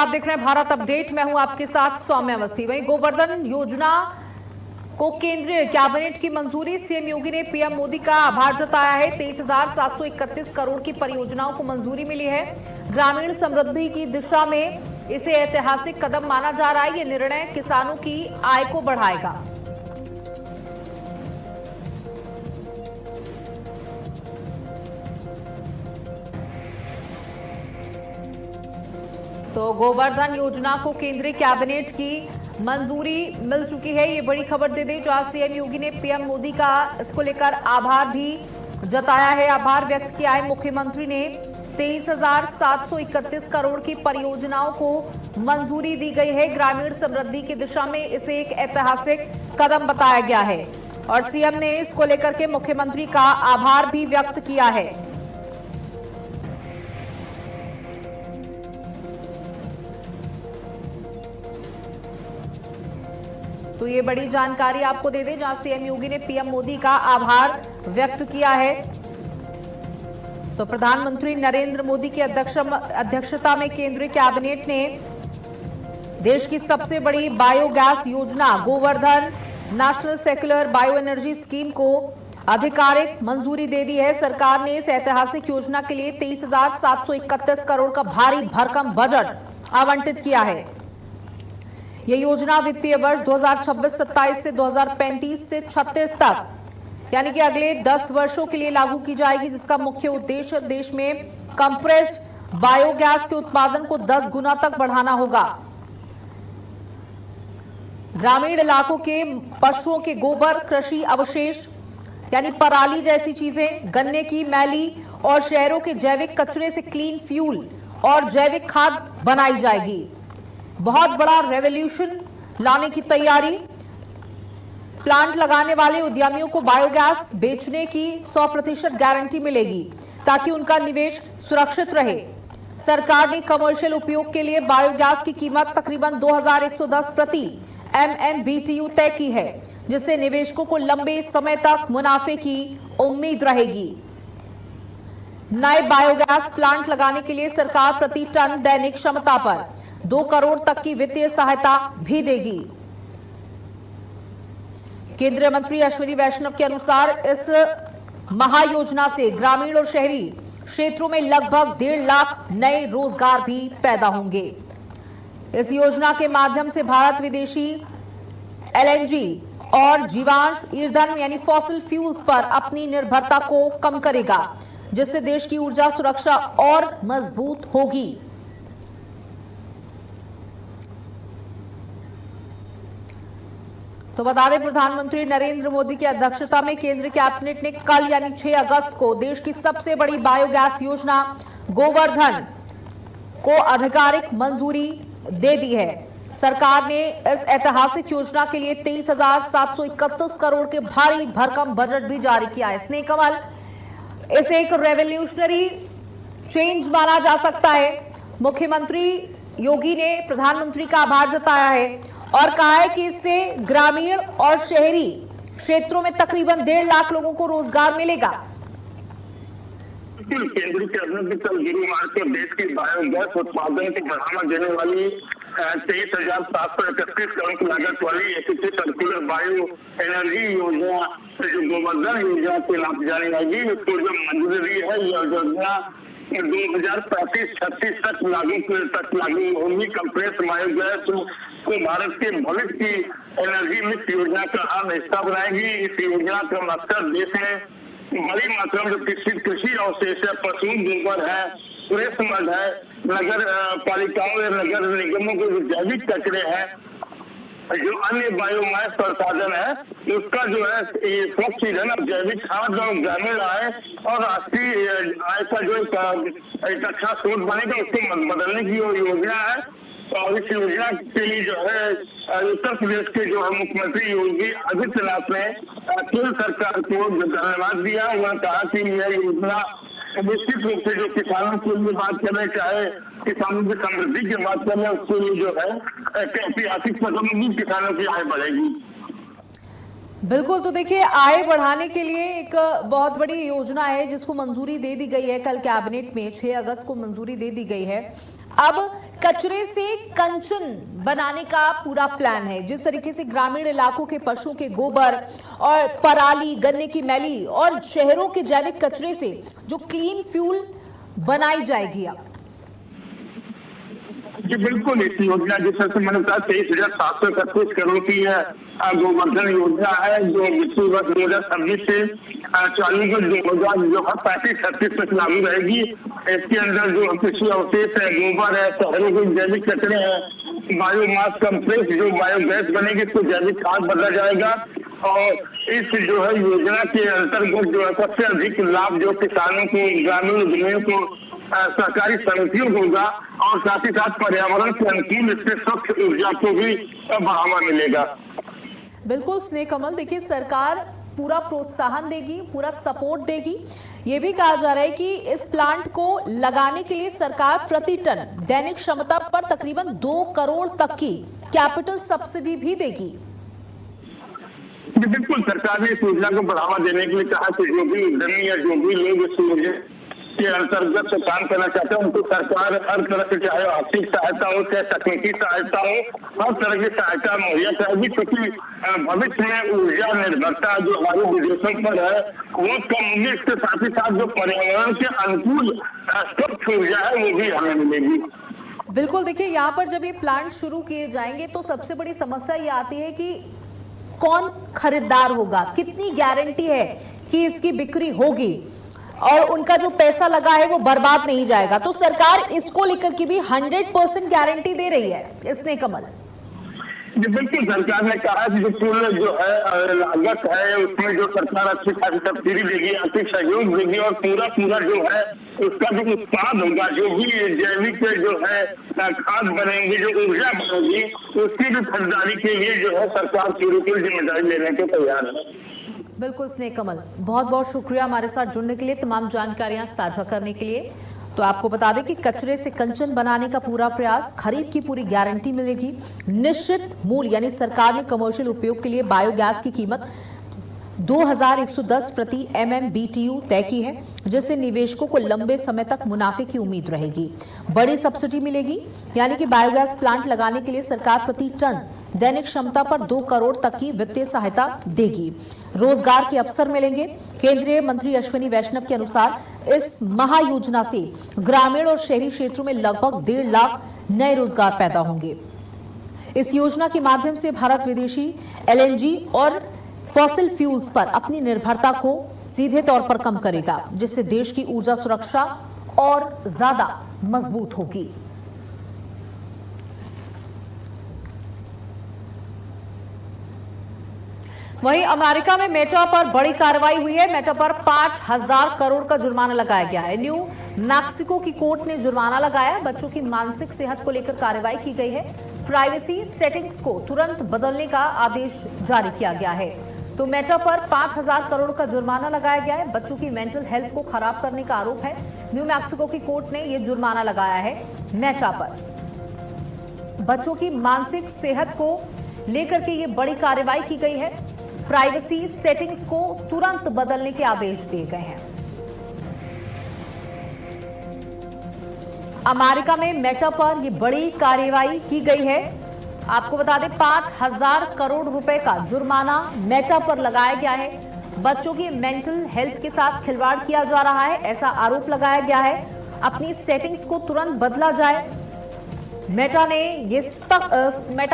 आप देख रहे हैं भारत अपडेट। मैं हूं आपके साथ सौम्या अवस्थी। वहीं गोवर्धन योजना को केंद्रीय कैबिनेट की मंजूरी। सीएम योगी ने पीएम मोदी का आभार जताया है। 23,731 करोड़ की परियोजनाओं को मंजूरी मिली है। ग्रामीण समृद्धि की दिशा में इसे ऐतिहासिक कदम माना जा रहा है। ये निर्णय किसानों की आय को बढ़ाएगा। तो गोवर्धन योजना को केंद्रीय कैबिनेट की मंजूरी मिल चुकी है। ये बड़ी खबर दे दें, जहां सीएम योगी ने पीएम मोदी का इसको लेकर आभार भी जताया है, आभार व्यक्त किया है। मुख्यमंत्री ने 23,731 करोड़ की परियोजनाओं को मंजूरी दी गई है। ग्रामीण समृद्धि की दिशा में इसे एक ऐतिहासिक कदम बताया गया है और सीएम ने इसको लेकर के मुख्यमंत्री का आभार भी व्यक्त किया है। तो ये बड़ी जानकारी आपको दे दें, जहां सीएम योगी ने पीएम मोदी का आभार व्यक्त किया है। तो प्रधानमंत्री नरेंद्र मोदी की अध्यक्षता में केंद्रीय कैबिनेट ने देश की सबसे बड़ी बायोगैस योजना Govardhan national secular bio energy scheme को आधिकारिक मंजूरी दे दी है। सरकार ने इस ऐतिहासिक योजना के लिए 23,731 करोड़ का भारी भरकम बजट आवंटित किया है। यह योजना वित्तीय वर्ष 2026-27 से 2035 से 36 तक यानी कि अगले 10 वर्षों के लिए लागू की जाएगी, जिसका मुख्य उद्देश्य देश में कंप्रेस्ड बायोगैस के उत्पादन को 10 गुना तक बढ़ाना होगा। ग्रामीण इलाकों के पशुओं के गोबर, कृषि अवशेष यानी पराली जैसी चीजें, गन्ने की मैली और शहरों के जैविक कचरे से क्लीन फ्यूल और जैविक खाद बनाई जाएगी। बहुत बड़ा रेवोल्यूशन लाने की तैयारी। प्लांट लगाने वाले उद्यमियों को बायोगैस बेचने की 100% गारंटी मिलेगी ताकि उनका निवेश सुरक्षित रहे। सरकार ने कमर्शियल उपयोग के लिए बायोगैस की कीमत तकरीबन 2,110 प्रति MMBTU तय की है, जिससे निवेशकों को लंबे समय तक मुनाफे की उम्मीद रहेगी। नए बायोगैस प्लांट लगाने के लिए सरकार प्रति टन दैनिक क्षमता पर 2 करोड़ तक की वित्तीय सहायता भी देगी। केंद्रीय मंत्री अश्विनी वैष्णव के अनुसार इस महायोजना से ग्रामीण और शहरी क्षेत्रों में लगभग 1.5 लाख नए रोजगार भी पैदा होंगे। इस योजना के माध्यम से भारत विदेशी LNG और जीवाश्म ईंधन यानी फॉसिल फ्यूल्स पर अपनी निर्भरता को कम करेगा, जिससे देश की ऊर्जा सुरक्षा और मजबूत होगी। तो बता दें, प्रधानमंत्री नरेंद्र मोदी की अध्यक्षता में केंद्रीय कैबिनेट ने कल यानी 6 अगस्त को देश की सबसे बड़ी बायोगैस योजना गोवर्धन को आधिकारिक मंजूरी दे दी है। सरकार ने इस ऐतिहासिक योजना के लिए 23,731 करोड़ के भारी भरकम बजट भी जारी किया है। स्नेह कमल, इसे एक रेवोल्यूशनरी चेंज माना जा सकता है। मुख्यमंत्री योगी ने प्रधानमंत्री का आभार जताया है और कहा है कि इससे ग्रामीण और शहरी क्षेत्रों में तकरीबन 1.5 लाख लोगों को रोजगार मिलेगा। केंद्रीय कैबिनेट ने कल गुरुवार को देश की बायोगैस उत्पादन को बढ़ावा देने वाली 23,731 करोड़ की लागत वाली सर्कुलर बायो एनर्जी योजना जो गोवर्धन योजना के नाम जानी जाएगी, उसको जो मंजूरी दी है। यह योजना 2035-36 तक लागू होगी। कंप्रेस्ड बायोगैस को भारत के भविष्य की एनर्जी मिक्स योजना का अहम हिस्सा बनाएगी। इस योजना का मकसद देश में बड़ी मात्रा में जो कृषि अवशेष है, पशु गोबर है, वेस्ट मड है, नगर पालिकाओं या नगर निगमों के जो जैविक कचरे हैं, जो अन्य बायोमास संसाधन है, उसका जो है स्वच्छ ईंधन और जैविक खाद और ग्रामीण आय और राष्ट्रीय आय का जो एक अच्छा स्रोत बनेगा, उसको बदलने की योजना है। और इस योजना के लिए जो है उत्तर प्रदेश के जो है मुख्यमंत्री योगी आदित्यनाथ ने केंद्र सरकार को धन्यवाद दिया। उन्होंने कहा कि यह योजना निश्चित रूप से जो किसानों के लिए बात करें, चाहे किसानों की समृद्धि की बात करें, उसके लिए जो है ऐतिहासिक कदम भी किसानों की आय बढ़ेगी। बिल्कुल। तो देखिए, आय बढ़ाने के लिए एक बहुत बड़ी योजना है जिसको मंजूरी दे दी गई है। कल कैबिनेट में 6 अगस्त को मंजूरी दे दी गई है। अब कचरे से कंचन बनाने का पूरा प्लान है। जिस तरीके से ग्रामीण इलाकों के पशुओं के गोबर और पराली, गन्ने की मैली और शहरों के जैविक कचरे से जो क्लीन फ्यूल बनाई जाएगी। अब जी बिल्कुल, इस योजना जिससे मैंने कहा 23,731 करोड़ की गोवर्धन योजना है, जो वित्तीय वर्ष 2026 से चालू में 2035-36 तक लागू रहेगी। इसके अंदर जो कृषि अवशेष है, गोबर है, शहरों के जैविक कचरे हैं, बायोमास कंप्लेक्स जो बायोगैस बनेगी, इसको जैविक खाद बदला जाएगा। और इस जो है योजना के अंतर्गत जो है सबसे अधिक लाभ जो किसानों को, ग्रामीण उद्यमियों को, सहकारी समितियों को होगा और साथ ही साथ पर्यावरण के अनुकूल इससे स्वच्छ ऊर्जा को भी बढ़ावा मिलेगा। बिल्कुल स्नेह कमल, देखिए सरकार पूरा प्रोत्साहन देगी, पूरा सपोर्ट देगी। ये भी कहा जा रहा है कि इस प्लांट को लगाने के लिए सरकार प्रति टन दैनिक क्षमता पर तकरीबन 2 करोड़ तक की कैपिटल सब्सिडी भी देगी। बिल्कुल, सरकार ने इस योजना को बढ़ावा देने के लिए कहा कि जो भी उद्यमी या जो भी लोग इस योजना के अंतर्गत काम करना चाहते हैं उनको सरकार हर तरह से, चाहे आर्थिक सहायता हो, चाहे तकनीकी सहायता हो, हर तरह की सहायता मुहैया कराएगी। क्योंकि भविष्य में ऊर्जा निर्भरता जो हमारे विदेशों पर है वो कम होगी। इसके साथ ही साथ जो पर्यावरण के अनुकूल स्वच्छ ऊर्जा है वो भी हमें मिलेगी। बिल्कुल, देखिए यहाँ पर जब ये प्लांट शुरू किए जाएंगे तो सबसे बड़ी समस्या ये आती है कि कौन खरीदार होगा, कितनी गारंटी है कि इसकी बिक्री होगी और उनका जो पैसा लगा है वो बर्बाद नहीं जाएगा। तो सरकार इसको लेकर के भी 100% गारंटी दे रही है। स्नेह कमल जी बिल्कुल, सरकार ने कहा कि जो कुल जो है लागत है उसमें जो सरकार अच्छी खासी सब्सिडी देगी, आर्थिक सहयोग देगी और पूरा जो है उसका जो उत्पाद होगा, जो भी जैविक जो है खाद बनेंगे, जो ऊर्जा बनेगी, उसकी भी खरीदारी के लिए जो है सरकार पूरी जिम्मेदारी लेने के तैयार है। बिल्कुल स्नेह कमल, बहुत बहुत शुक्रिया हमारे साथ जुड़ने के लिए, तमाम जानकारियां साझा करने के लिए। तो आपको बता दें कि कचरे से कंचन बनाने का पूरा प्रयास, खरीद की पूरी गारंटी मिलेगी, निश्चित मूल्य यानी सरकार ने कमर्शियल उपयोग के लिए बायोगैस की कीमत 2110 प्रति MMBTU तय की है, जिससे निवेशकों को लंबे समय तक मुनाफे की उम्मीद रहेगी। बड़ी सब्सिडी मिलेगी, यानी कि बायोगैस प्लांट लगाने के लिए सरकार प्रति टन दैनिक क्षमता पर 2 करोड़ तक की वित्तीय सहायता देगी। रोजगार के अवसर मिलेंगे। केंद्रीय मंत्री अश्विनी वैष्णव के अनुसार इस महायोजना से ग्रामीण और शहरी क्षेत्रों में लगभग 1.5 लाख नए रोजगार पैदा होंगे। इस योजना के माध्यम से भारत विदेशी LNG और फॉसिल फ्यूल्स पर अपनी निर्भरता को सीधे तौर पर कम करेगा, जिससे देश की ऊर्जा सुरक्षा और ज्यादा मजबूत होगी। वहीं अमेरिका में मेटा पर बड़ी कार्रवाई हुई है। मेटा पर 5,000 करोड़ का जुर्माना लगाया गया है। न्यू मैक्सिको की कोर्ट ने जुर्माना लगाया। बच्चों की मानसिक सेहत को लेकर कार्रवाई की गई है। प्राइवेसी सेटिंग्स को तुरंत बदलने का आदेश जारी किया गया है। तो मेटा पर 5,000 करोड़ का जुर्माना लगाया गया है। बच्चों की मेंटल हेल्थ को खराब करने का आरोप है। न्यू मैक्सिको की कोर्ट ने यह जुर्माना लगाया है मेटा पर। बच्चों की मानसिक सेहत को लेकर के ये बड़ी कार्रवाई की गई है। प्राइवेसी सेटिंग्स को तुरंत बदलने के आदेश दिए गए हैं। अमेरिका में मेटा पर यह बड़ी कार्रवाई की गई है। आपको बता दें 5,000 करोड़ रुपए का जुर्माना मेटा पर लगाया गया है। बच्चों की मेंटल हेल्थ के साथ खिलवाड़ किया जा रहा है, ऐसा आरोप लगाया गया है। अपनी सेटिंग्स को तुरंत बदला जाए। मेटा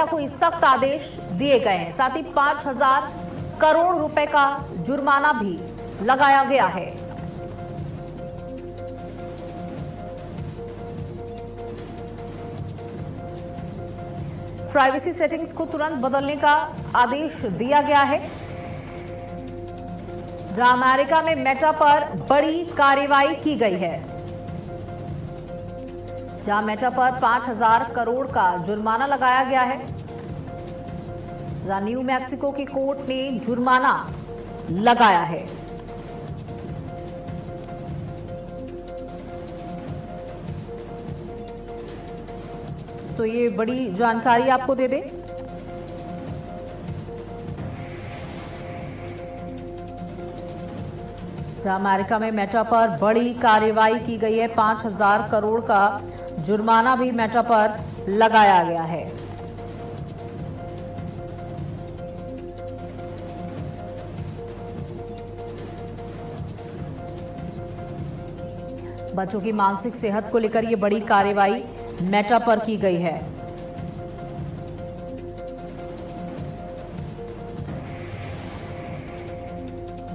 को ये सख्त आदेश दिए गए हैं। साथ ही 5,000 करोड़ रुपए का जुर्माना भी लगाया गया है। प्राइवेसी सेटिंग्स को तुरंत बदलने का आदेश दिया गया है। जहां अमेरिका में मेटा पर बड़ी कार्रवाई की गई है, जहां मेटा पर 5,000 करोड़ का जुर्माना लगाया गया है, जहां न्यू मैक्सिको की कोर्ट ने जुर्माना लगाया है। तो ये बड़ी जानकारी आपको दे दें। जहां अमेरिका में मेटा पर बड़ी कार्रवाई की गई है, 5,000 करोड़ का जुर्माना भी मेटा पर लगाया गया है। बच्चों की मानसिक सेहत को लेकर ये बड़ी कार्रवाई मेटा पर की गई है।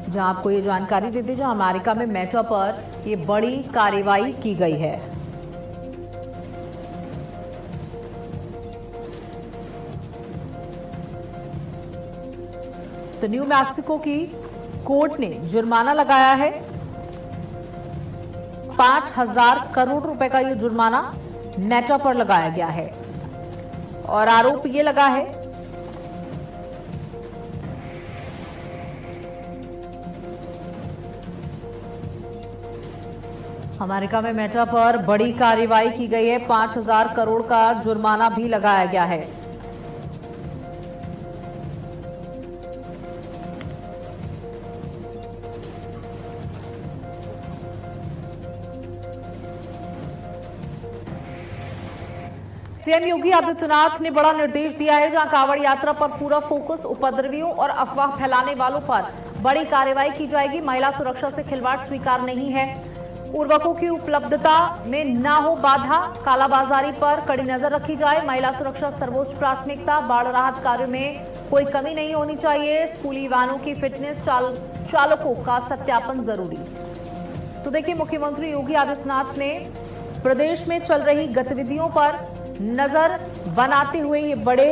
जहां आपको ये जानकारी देते जहां अमेरिका में मेटा पर ये बड़ी कार्रवाई की गई है। तो न्यू मैक्सिको की कोर्ट ने जुर्माना लगाया है 5,000 करोड़ रुपए का ये जुर्माना मेटा पर लगाया गया है और आरोप ये लगा है अमेरिका में मेटा पर बड़ी कार्रवाई की गई है। 5,000 करोड़ का जुर्माना भी लगाया गया है। सीएम योगी आदित्यनाथ ने बड़ा निर्देश दिया है, जहां कांवड़ यात्रा पर पूरा फोकस, उपद्रवियों और अफवाह फैलाने वालों पर बड़ी कार्रवाई की जाएगी। महिला सुरक्षा से खिलवाड़ स्वीकार नहीं है। उर्वरकों की उपलब्धता में ना हो बाधा, कालाबाजारी पर कड़ी नजर रखी जाए। महिला सुरक्षा सर्वोच्च प्राथमिकता। बाढ़ राहत कार्यों में कोई कमी नहीं होनी चाहिए। स्कूली वाहनों की फिटनेस, चालकों का सत्यापन जरूरी। तो देखिए, मुख्यमंत्री योगी आदित्यनाथ ने प्रदेश में चल रही गतिविधियों पर नजर बनाते हुए ये बड़े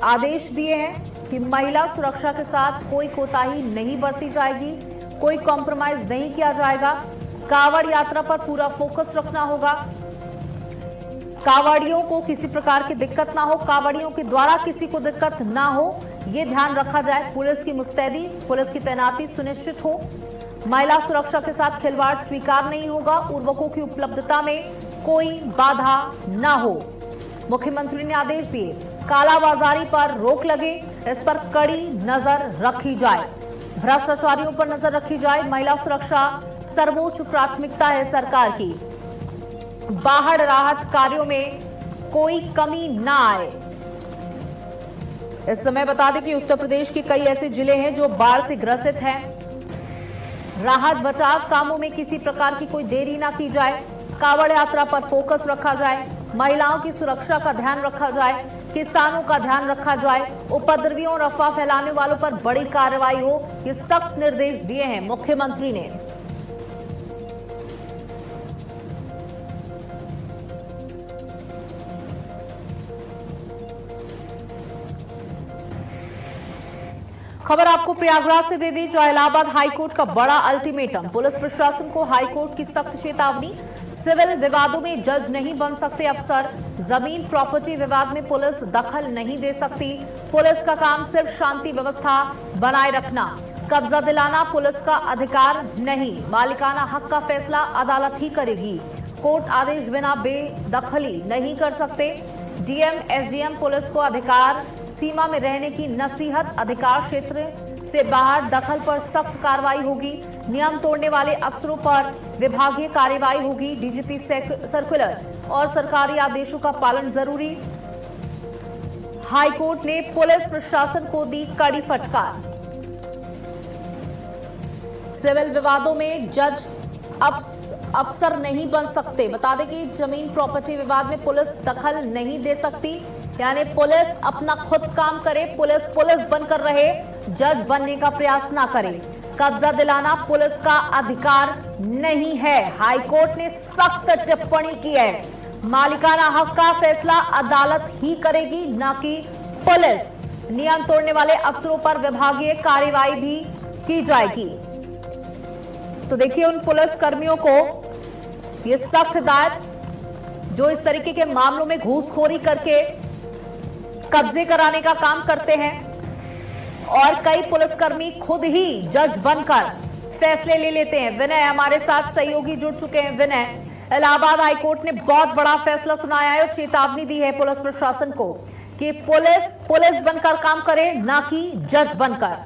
आदेश दिए हैं कि महिला सुरक्षा के साथ कोई कोताही नहीं बरती जाएगी, कोई कॉम्प्रोमाइज नहीं किया जाएगा। कांवड़ यात्रा पर पूरा फोकस रखना होगा। कांवड़ियों को किसी प्रकार की दिक्कत ना हो, कांवड़ियों के द्वारा किसी को दिक्कत ना हो, ये ध्यान रखा जाए। पुलिस की मुस्तैदी, पुलिस की तैनाती सुनिश्चित हो। महिला सुरक्षा के साथ खिलवाड़ स्वीकार नहीं होगा। उर्वरकों की उपलब्धता में कोई बाधा ना हो। मुख्यमंत्री ने आदेश दिए, कालाबाजारी पर रोक लगे, इस पर कड़ी नजर रखी जाए। भ्रष्टाचारियों पर नजर रखी जाए। महिला सुरक्षा सर्वोच्च प्राथमिकता है सरकार की। बाढ़ राहत कार्यों में कोई कमी ना आए। इस समय बता दें कि उत्तर प्रदेश के कई ऐसे जिले हैं जो बाढ़ से ग्रसित हैं। राहत बचाव कामों में किसी प्रकार की कोई देरी ना की जाए। कांवड़ यात्रा पर फोकस रखा जाए। महिलाओं की सुरक्षा का ध्यान रखा जाए। किसानों का ध्यान रखा जाए। उपद्रवियों और अफवाह फैलाने वालों पर बड़ी कार्रवाई हो, ये सख्त निर्देश दिए हैं मुख्यमंत्री ने। खबर आपको प्रयागराज से दे दी, जहां इलाहाबाद हाईकोर्ट का बड़ा अल्टीमेटम। पुलिस प्रशासन को हाईकोर्ट की सख्त चेतावनी। सिविल विवादों में जज नहीं बन सकते अफसर। जमीन प्रॉपर्टी विवाद में पुलिस दखल नहीं दे सकती। पुलिस का काम सिर्फ शांति व्यवस्था बनाए रखना। कब्जा दिलाना पुलिस का अधिकार नहीं। मालिकाना हक का फैसला अदालत ही करेगी। कोर्ट आदेश बिना बेदखली नहीं कर सकते। डीएम, एसडीएम पुलिस को अधिकार सीमा में रहने की नसीहत। अधिकार क्षेत्र से बाहर दखल पर सख्त कार्रवाई होगी। नियम तोड़ने वाले अफसरों पर विभागीय कार्रवाई होगी। डीजीपी सर्कुलर और सरकारी आदेशों का पालन जरूरी। हाईकोर्ट ने पुलिस प्रशासन को दी कड़ी फटकार। सिविल विवादों में जज अफसर नहीं बन सकते। बता दें कि जमीन प्रॉपर्टी विवाद में पुलिस दखल नहीं दे सकती, यानी पुलिस अपना खुद काम करे। पुलिस बनकर रहे, जज बनने का प्रयास ना करे। कब्जा दिलाना पुलिस का अधिकार नहीं है। हाईकोर्ट ने सख्त टिप्पणी की है। मालिकाना हक का फैसला अदालत ही करेगी, ना कि पुलिस। नियम तोड़ने वाले अफसरों पर विभागीय कार्रवाई भी की जाएगी। तो देखिए, उन पुलिस कर्मियों को ये सख्त हिदायत जो इस तरीके के मामलों में घूसखोरी करके कब्जे कराने का काम करते हैं, और कई पुलिसकर्मी खुद ही जज बनकर फैसले ले लेते हैं। विनय हमारे साथ सहयोगी जुड़ चुके हैं। विनय, इलाहाबाद हाईकोर्ट ने बहुत बड़ा फैसला सुनाया है और चेतावनी दी है पुलिस प्रशासन को कि पुलिस बनकर काम करे, ना कि जज बनकर।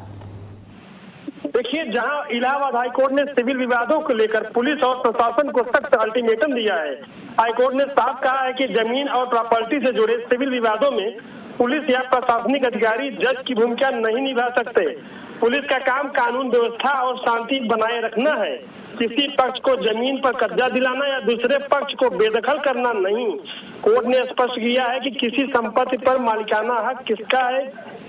देखिए, जहां इलाहाबाद हाईकोर्ट ने सिविल विवादों को लेकर पुलिस और प्रशासन को सख्त अल्टीमेटम दिया है। हाईकोर्ट ने साफ कहा है कि जमीन और प्रॉपर्टी से जुड़े सिविल विवादों में पुलिस या प्रशासनिक अधिकारी जज की भूमिका नहीं निभा सकते। पुलिस का काम कानून व्यवस्था और शांति बनाए रखना है, किसी पक्ष को जमीन पर कब्जा दिलाना या दूसरे पक्ष को बेदखल करना नहीं। कोर्ट ने स्पष्ट किया है कि किसी संपत्ति पर मालिकाना हक किसका है,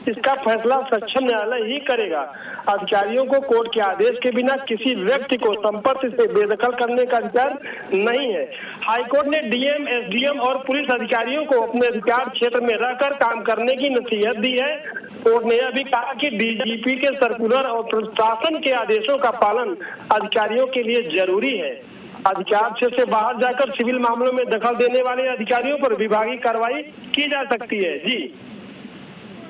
इसका फैसला सक्षम न्यायालय ही करेगा। अधिकारियों को कोर्ट के आदेश के बिना किसी व्यक्ति को संपत्ति से बेदखल करने का अधिकार नहीं है। हाईकोर्ट ने डीएम, एसडीएम और पुलिस अधिकारियों को अपने अधिकार क्षेत्र में रहकर काम करने की नसीहत दी है। कोर्ट ने यह भी कहा कि डीजीपी के सर्कुलर और प्रशासन के आदेशों का पालन अधिकारियों के लिए जरूरी है। अधिकार क्षेत्र से बाहर जाकर सिविल मामलों में दखल देने वाले अधिकारियों पर विभागीय कार्रवाई की जा सकती है। जी,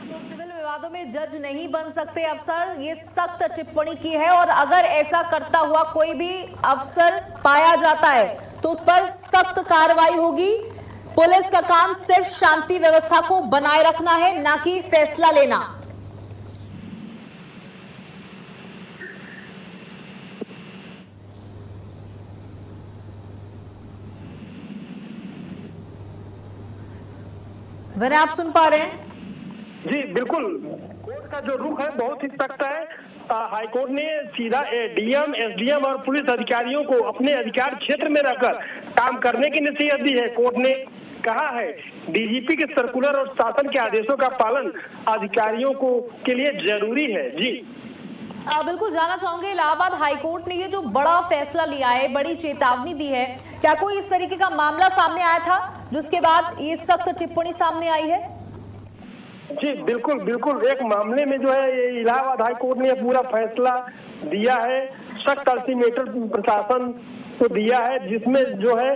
तो सिविल विवादों में जज नहीं बन सकते अफसर, ये सख्त टिप्पणी की है। और अगर ऐसा करता हुआ कोई भी अफसर पाया जाता है तो उस पर सख्त कार्रवाई होगी। पुलिस का काम सिर्फ शांति व्यवस्था को बनाए रखना है, ना कि फैसला लेना। विनय, आप सुन पा रहे हैं? जी बिल्कुल, कोर्ट का जो रुख है बहुत ही सख्त है। हाईकोर्ट ने सीधा डीएम, एसडीएम और पुलिस अधिकारियों को अपने अधिकार क्षेत्र में रहकर काम करने की नसीहत दी है। कोर्ट ने कहा है डीजीपी के सर्कुलर और शासन के आदेशों का पालन अधिकारियों को के लिए जरूरी है। जी बिल्कुल, जानना चाहूंगे इलाहाबाद हाईकोर्ट ने ये जो बड़ा फैसला लिया है, बड़ी चेतावनी दी है, क्या कोई इस तरीके का मामला सामने आया था जिसके बाद ये सख्त टिप्पणी सामने आई है? जी बिल्कुल बिल्कुल, एक मामले में जो है ये इलाहाबाद हाईकोर्ट ने पूरा फैसला दिया है, सख्त अल्टीमेटम प्रशासन को दिया है, जिसमें जो है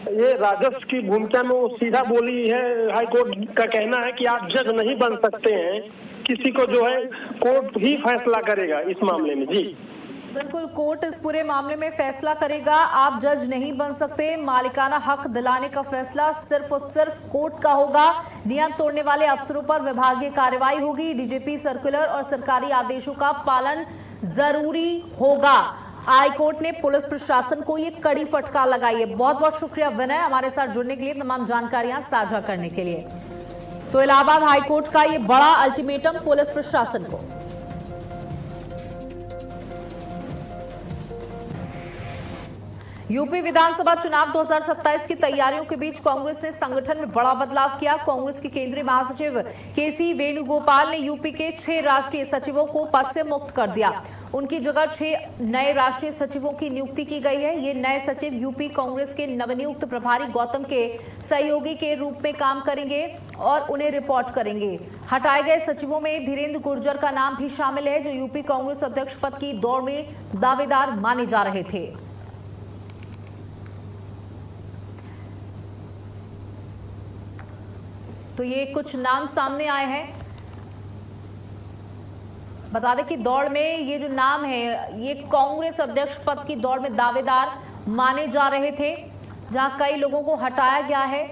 ये राजस्व की भूमिका में वो सीधा बोली है। हाईकोर्ट का कहना है कि आप जज नहीं बन सकते हैं, किसी को जो है कोर्ट ही फैसला करेगा इस मामले में। जी बिल्कुल, कोर्ट इस पूरे मामले में फैसला करेगा, आप जज नहीं बन सकते। मालिकाना हक दिलाने का फैसला सिर्फ और सिर्फ कोर्ट का होगा। नियम तोड़ने वाले अफसरों पर विभागीय कार्रवाई होगी। डीजीपी सर्कुलर और सरकारी आदेशों का पालन जरूरी होगा। हाईकोर्ट ने पुलिस प्रशासन को ये कड़ी फटकार लगाई है। बहुत बहुत शुक्रिया विनय, हमारे साथ जुड़ने के लिए, तमाम जानकारियां साझा करने के लिए। तो इलाहाबाद हाईकोर्ट का ये बड़ा अल्टीमेटम पुलिस प्रशासन को। यूपी विधानसभा चुनाव 2027 की तैयारियों के बीच कांग्रेस ने संगठन में बड़ा बदलाव किया। कांग्रेस के केंद्रीय महासचिव केसी वेणुगोपाल ने यूपी के 6 राष्ट्रीय सचिवों को पद से मुक्त कर दिया। उनकी जगह 6 नए राष्ट्रीय सचिवों की नियुक्ति की गई है। ये नए सचिव यूपी कांग्रेस के नवनियुक्त प्रभारी गौतम के सहयोगी के रूप में काम करेंगे और उन्हें रिपोर्ट करेंगे। हटाए गए सचिवों में धीरेन्द्र गुर्जर का नाम भी शामिल है, जो यूपी कांग्रेस अध्यक्ष पद की दौड़ में दावेदार माने जा रहे थे। तो ये कुछ नाम सामने आए हैं। बता दें कि दौड़ में ये जो नाम है, ये कांग्रेस अध्यक्ष पद की दौड़ में दावेदार माने जा रहे थे, जहां कई लोगों को हटाया गया है।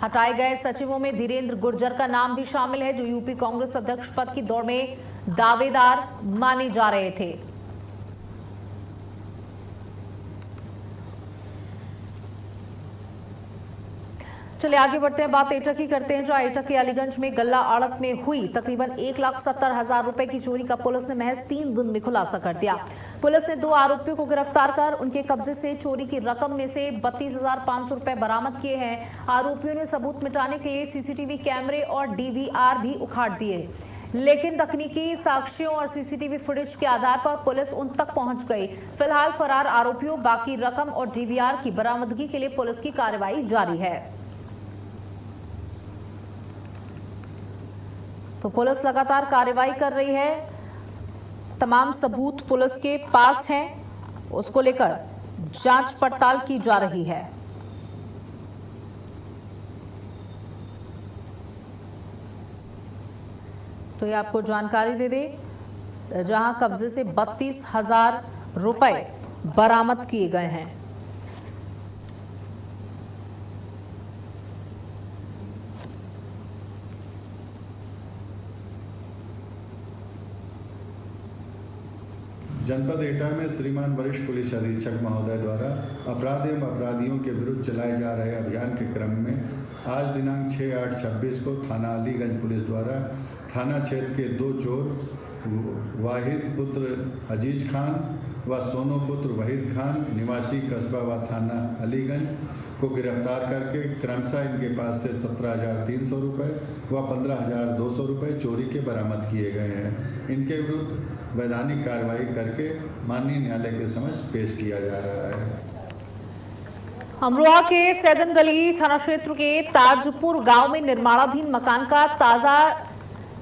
हटाए गए सचिवों में धीरेन्द्र गुर्जर का नाम भी शामिल है, जो यूपी कांग्रेस अध्यक्ष पद की दौड़ में दावेदार माने जा रहे थे। चलिए आगे बढ़ते हैं, बात एटा की करते हैं, जहां एटा के अलीगंज में गल्ला आड़त में हुई तकरीबन 1,70,000 रुपए की चोरी का पुलिस ने महज 3 दिन में खुलासा कर दिया। पुलिस ने 2 आरोपियों को गिरफ्तार कर उनके कब्जे से चोरी की रकम में से 32,500 रुपए बरामद किए हैं। आरोपियों ने सबूत मिटाने के लिए सीसीटीवी कैमरे और डीवीआर भी उखाड़ दिए, लेकिन तकनीकी साक्ष्यों और सीसीटीवी फुटेज के आधार पर पुलिस उन तक पहुंच गई। फिलहाल फरार आरोपियों, बाकी रकम और डीवीआर की बरामदगी के लिए पुलिस की कार्रवाई जारी है। तो पुलिस लगातार कार्रवाई कर रही है, तमाम सबूत पुलिस के पास हैं, उसको लेकर जांच पड़ताल की जा रही है। तो ये आपको जानकारी दे दे, जहां कब्जे से 32,000 रुपए बरामद किए गए हैं। जनपद एटा में श्रीमान वरिष्ठ पुलिस अधीक्षक महोदय द्वारा अपराध एवं अपराधियों के विरुद्ध चलाए जा रहे अभियान के क्रम में आज दिनांक 6/8/26 को थाना अलीगंज पुलिस द्वारा थाना क्षेत्र के 2 चोर वाहिद पुत्र अजीज खान व सोनो पुत्र वहीद खान निवासी कस्बा व थाना अलीगंज को गिरफ्तार करके क्रमशः इनके पास से 17,300 रुपये व 15,200 रुपये चोरी के बरामद किए गए हैं। इनके विरुद्ध वैधानिक कार्रवाई करके माननीय न्यायालय के समक्ष पेश किया जा रहा है। अमरोहा के सैदन गली थाना क्षेत्र के ताजपुर गांव में निर्माणाधीन मकान का ताजा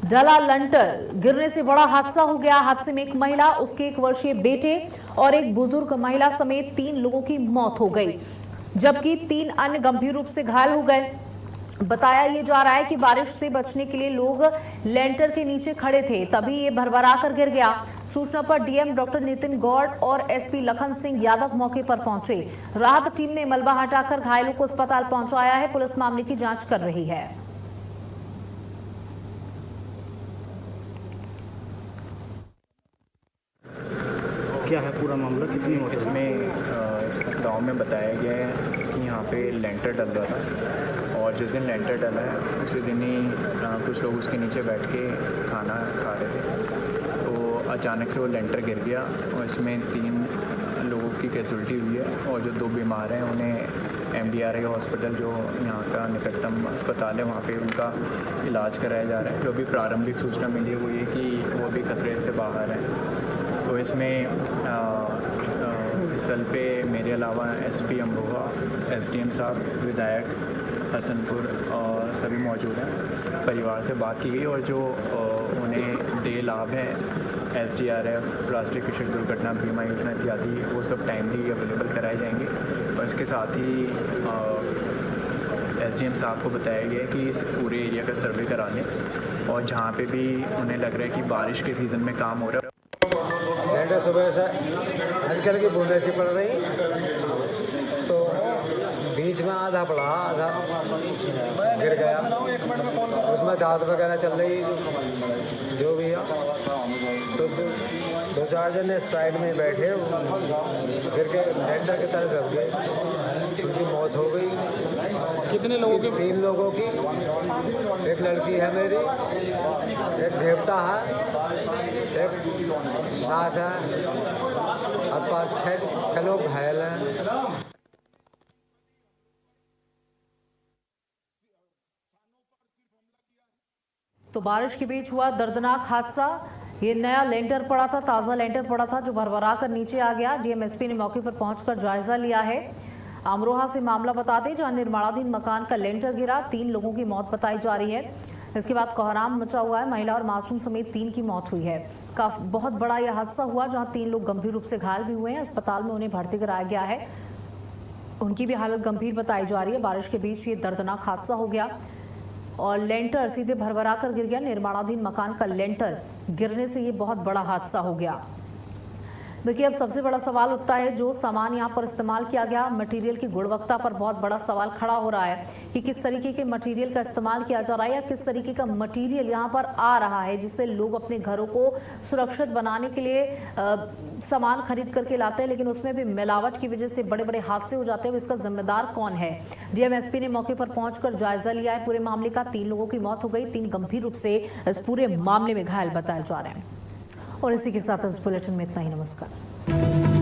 डला लंटर गिरने से बड़ा हादसा हो गया। हादसे में एक महिला, उसके 1 वर्षीय बेटे और एक बुजुर्ग महिला समेत 3 लोगों की मौत हो गई, जबकि 3 अन्य गंभीर रूप से घायल हो गए। बताया ये जा रहा है कि बारिश से बचने के लिए लोग लेंटर के नीचे खड़े थे, तभी ये भरभरा कर गिर गया। सूचना पर डीएम डॉक्टर नितिन गौड़ और एसपी लखन सिंह यादव मौके पर पहुंचे। राहत टीम ने मलबा हटाकर घायलों को अस्पताल पहुंचाया है। पुलिस मामले की जांच कर रही है। क्या है पूरा मामला, कितनी मौत? इसमें इस गाँव में बताया गया है कि यहाँ पे लेंटर डल रहा था और जिस दिन लेंटर डला है उसी दिन ही कुछ लोग उसके नीचे बैठ के खाना खा रहे थे, तो अचानक से वो लेंटर गिर गया और इसमें 3 लोगों की कैजुअल्टी हुई है और जो 2 बीमार हैं उन्हें MDRA हॉस्पिटल जो यहाँ का निकटतम अस्पताल है वहाँ पे उनका इलाज कराया जा रहा है। जो भी प्रारंभिक सूचना मिली है वो ये कि वो भी खतरे से बाहर हैं। तो इसमें स्थल पे मेरे अलावा SP अमरोहा, SDM साहब, विधायक हसनपुर और सभी मौजूद हैं। परिवार से बात की गई और जो उन्हें देय लाभ है SDRF, राष्ट्रीय कृषक दुर्घटना बीमा योजना इत्यादि, वो सब टाइमली अवेलेबल कराए जाएंगे। और इसके साथ ही SDM साहब को बताया गया है कि इस पूरे एरिया का सर्वे करा लें और जहाँ पे भी उन्हें लग रहा है कि बारिश के सीज़न में काम हो रहा है। लेंटर सुबह से हल्की हल्की बूंदें सी पड़ रही, तो बीच में आधा पड़ा, आधा गिर गया। उसमें दाद वगैरह चल रही जो भी है, तो 2-4 जने साइड में बैठे गिर के लेंटर की तरफ दब गए, उनकी मौत हो गई। कितने लोगों की? 3 लोगों की। एक लड़की है मेरी, एक देवता है, एक सास है और 5-6 लोग घायल हैं। तो बारिश के बीच हुआ दर्दनाक हादसा। ये नया लेंटर पड़ा था, ताज़ा लेंटर पड़ा था जो भरभरा कर नीचे आ गया। डीएम एसपी ने मौके पर पहुंचकर जायजा लिया है। अमरोहा से मामला बताते जहां निर्माणाधीन मकान का लेंटर गिरा, 3 लोगों की मौत बताई जा रही है। इसके बाद कोहराम मचा हुआ है। महिला और मासूम समेत 3 की मौत हुई है। बहुत बड़ा यह हादसा हुआ जहां 3 लोग गंभीर रूप से घायल भी हुए हैं। अस्पताल में उन्हें भर्ती कराया गया है, उनकी भी हालत गंभीर बताई जा रही है। बारिश के बीच ये दर्दनाक हादसा हो गया और लेंटर सीधे भरभरा कर गिर गया। निर्माणाधीन मकान का लेंटर गिरने से ये बहुत बड़ा हादसा हो गया। देखिए, अब सबसे बड़ा सवाल उठता है जो सामान यहाँ पर इस्तेमाल किया गया, मटेरियल की गुणवत्ता पर बहुत बड़ा सवाल खड़ा हो रहा है कि किस तरीके के मटेरियल का इस्तेमाल किया जा रहा है या किस तरीके का मटेरियल यहाँ पर आ रहा है जिससे लोग अपने घरों को सुरक्षित बनाने के लिए सामान खरीद करके लाते हैं, लेकिन उसमें भी मिलावट की वजह से बड़े बड़े हादसे हो जाते हैं। इसका जिम्मेदार कौन है? डीएम एसपी ने मौके पर पहुंचकर जायजा लिया है पूरे मामले का। 3 लोगों की मौत हो गई, 3 गंभीर रूप से इस पूरे मामले में घायल बताए जा रहे हैं। और इसी के साथ इस बुलेटिन में इतना ही। नमस्कार।